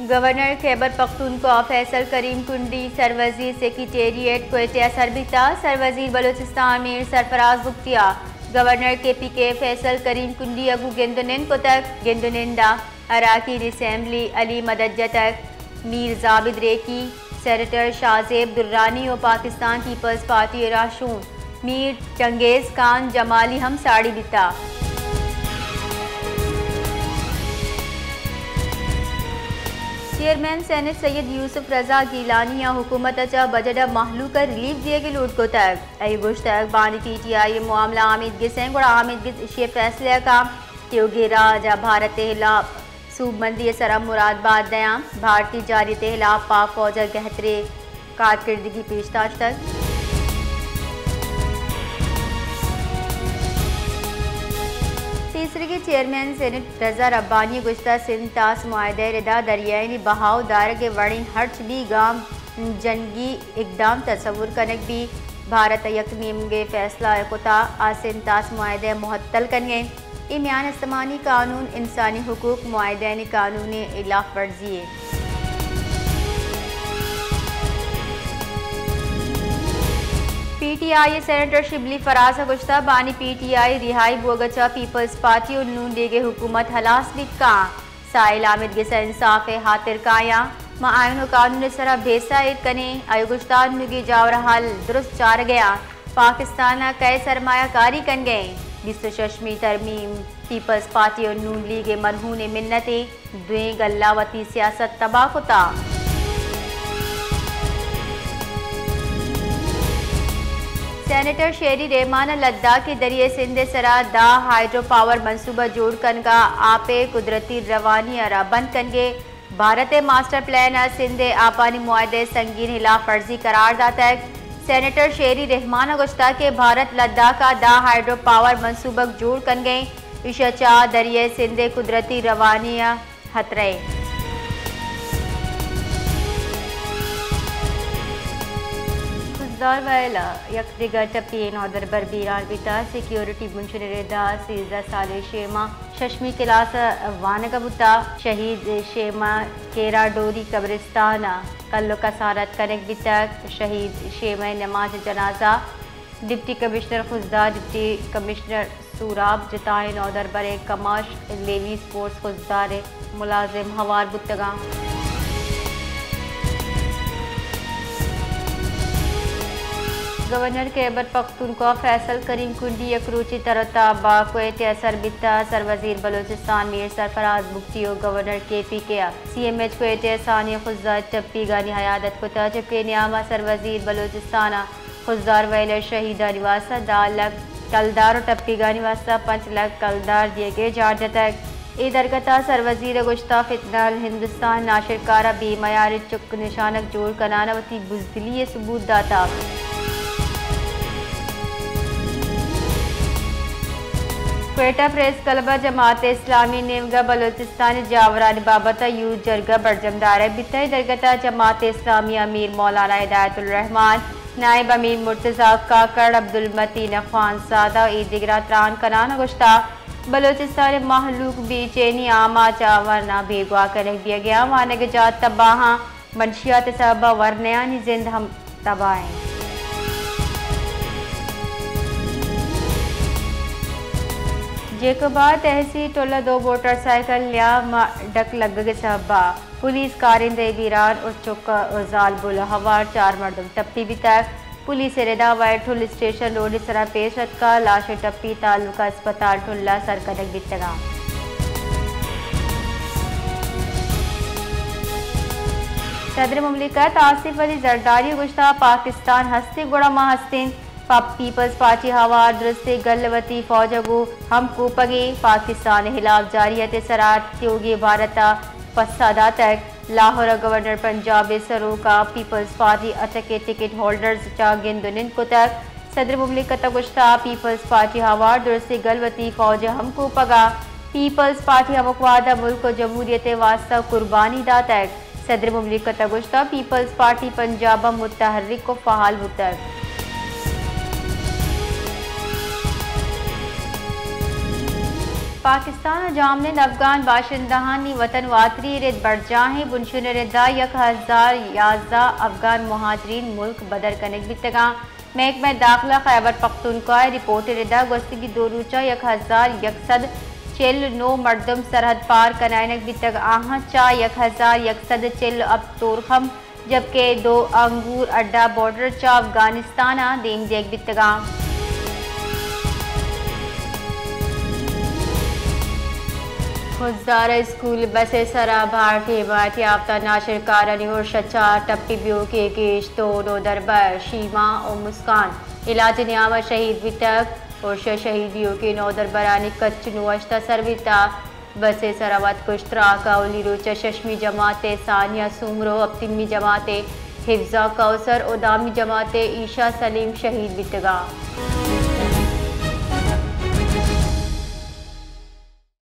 Governor Khyber Pakhtunkhwa Faisal Karim Kundi सरवजीर secretariat Quetta सरबिता सरवजीर बलूचिस्तान मीर सरफराज बुख्तिया गवर्नर KPK फैसल करीम कुंडी अगू गेंदुनिन कोतक गेंदुनिंदा अराकीन असेंबली अली मदद जतक मीर जाबिद रेकी सेनेटर शाहजेब दुर्रानी और पाकिस्तान पीपल्स पार्टी राशून मीर चंगेज खान जमाली हम साड़ी बिता। चेयरमैन सेनेट सैयद यूसुफ रजा गीलानी या हुकूमत अचा बजट महलू कर रिलीफ दिए गए लूट को तक गुश तक बानी PTI मामला आमिद गिसेंग और आमिद गिस इशे फैसले का त्योगे राजा भारत हिलाफ सूबमंदी सरम मुरादबाद दया भारतीय जारी हिलाफ पाक फौज गहतरे कारकर्दगी पेशताश तक। तीसरे के चेयरमैन सेनेट रजा रब्बानी गुश्ता सिंध तास मुआहदे रिदा दरियाई बहाव दार के वड़ी हर्च भी गाम जंगी इकदाम तस्वुर कनक भी भारत यकमीम के फैसला कोता आसिन तास मुआहदे मुहत्तल कने इम्यान इस्तेमानी कानून इंसानी हुकूक मुआहदैन कानून इलाफ वर्जी PTI सेनेटर शिबली फराज गुश्ता बानी PTI रिहाई बोगचा पीपल्स पार्टी और नून लीग हुकूमत हलास बिका साइल आमिद गिसा इंसाफ हातिर काया मायन कानून सरा भेसाइद कने आयुगुश्तान नुगी जावर हाल दुरुस्त चार गया पाकिस्तान कई सरमायाकारी कन गए बिस्त शशमी तरमीम पीपल्स पार्टी और नून लीग मरहून मिन्नते दुए गल्लावती सियासत तबाह कुता। सेनेटर शेरी रहमान लद्दाख के दरिए सिंध सरा दा हाइड्रो पावर मनसूबा जोड़ कन का आपे कुदरती रवानी अरा बंद कनगे भारत मास्टर प्लान सिंध आपानी मुआहदे संगीन हिलाफ वर्जी करार दाता है। सेनेटर शेरी रहमान गुश्ता के भारत लद्दाख का दा हाइड्रो पावर मनसूबा जोड़ कन गए इशचा दरिए सिंध कुदरती रवानी हतरे वेला यक दिगर टपीन और बरबीरान बिता सिक्योरिटी मुंशर रेदा सीजा साले शेमा शशमी क्लास वानगबुता शहीद शेमा केरा डोरी कब्रिस्ताना कल्लो कसारत कनेक बितक शहीद शेमा नमाज जनाजा डिप्टी कमिश्नर खुजदा डिप्टी कमिश्नर सूराब जताइन और बरे कमाश लेवी स्पोर्ट्स खुजदार मुलाजिम हवार बुतगा। गवर्नर खैबर पख्तूनख्वा फैसल करीम कुंडी यकरूची तरताबा क्वेटा सरबिता सरवजीर बलूचिस्तान मीर सरफराज बुख्ती और governor KPK CMH Quetta Sania Khuzdar टप्पी गानी हयादत को जबकि नियामा सरवजीर बलूचिस्तान खुजदार वैलर शहीदा निवासा दालक कलदार और टप्पी गानी वासा 5 लाख कलदार दिए गए जार तक ए दरगता सरवजीर गुश्ता फितनाल हिंदुस्तान नाशिरकारा बेमयार चुक निशानक जोड़ कनानावती बुजदिली सबूत दाता। क्वेटा प्रेस क्लब जमात इस्लामी नेमगा बलूचिस्तान जावरान बाबत यूथ जरगा बरजमदार बितई दरगता जमात इस्लामी अमीर मौलाना हिदायतुल रहमान नायब अमीर मुर्तज़ा काकड़ अब्दुल मतीन खान सादा ईद दिगरा त्रान कनान गुश्ता बलूचिस्तान महलूक बेचैनी आमा चावरना बेगवा कर दिया गया वानग जात तबाह मंशियात सब वरनयानी जिंद हम तबाह। जेकोबा तहसील टोला 2 मोटरसाइकिल या डक लग गए सबा पुलिस कारिंदे बीरान और चौका जाल बुल हवार 4 मर्दम टप्पी भी तक पुलिस रेदा वाइट ठुल स्टेशन रोड सरा पेशत का लाश टप्पी तालुका अस्पताल ठुल्ला सरकनक बितगा। सदर मुमलिकत आसिफ अली जरदारी गुश्ता पाकिस्तान हस्ती गुड़ा महस्तिन पीपल्स पार्टी हवार दुरुस्ते गलवती फौजगो हम कूपगे पाकिस्तान हिलाफ जारियत सरात त्योगे भारता फसादा तक लाहौर गवर्नर पंजाब सरो का पीपल्स पार्टी अटके टिकट होल्डर्स चा गिंदुनिन को तक सदर मुमलिकत गुश्ता पीपल्स पार्टी हवार दुरुस्ते गलवती फौज हम कूपगा पीपल्स पार्टी हमकवादा मुल्क जमहूरियत वास्ता कुर्बानी दा तक सदर मुमलिकत गुश्ता पीपल्स पार्टी पंजाब मुतहर्रिक को फहाल मुतक। पाकिस्तान जामने अफगान बाशिंदहानी वतन वातरी रिद बरजाहें बुनशुन रिदा 1011 अफगान मुहाजिरीन मुल्क बदर कनेक बितगा महकमा दाखिला खैबर पख्तूनख्वा रिपोर्ट रिदा गोस्ती 2 रोचा 1149 मरदम सरहद पार कनायनक बितग आहा चा 1140 अब तोरखम जबकि 2 अंगूर अड्डा बॉर्डर चा अफगानिस्तान देम देख बितगा खुददार स्कूल बसे सरा भारतीय हिमायत याफ्ता नाशिर कारनी और शचा टप्पी ब्यू के केश तो नो दरबर शीमा और मुस्कान इलाज न्यामा शहीद वितक और शहीदियों के नौ दरबरानी कच्च नुअश्ता सरविता बसे सरावत कुश्तरा काउली रोचा शशमी जमाते सानिया सुमरो अपतिमी जमाते हिफ्जा कौसर और दामी जमाते ईशा सलीम शहीद वितगा।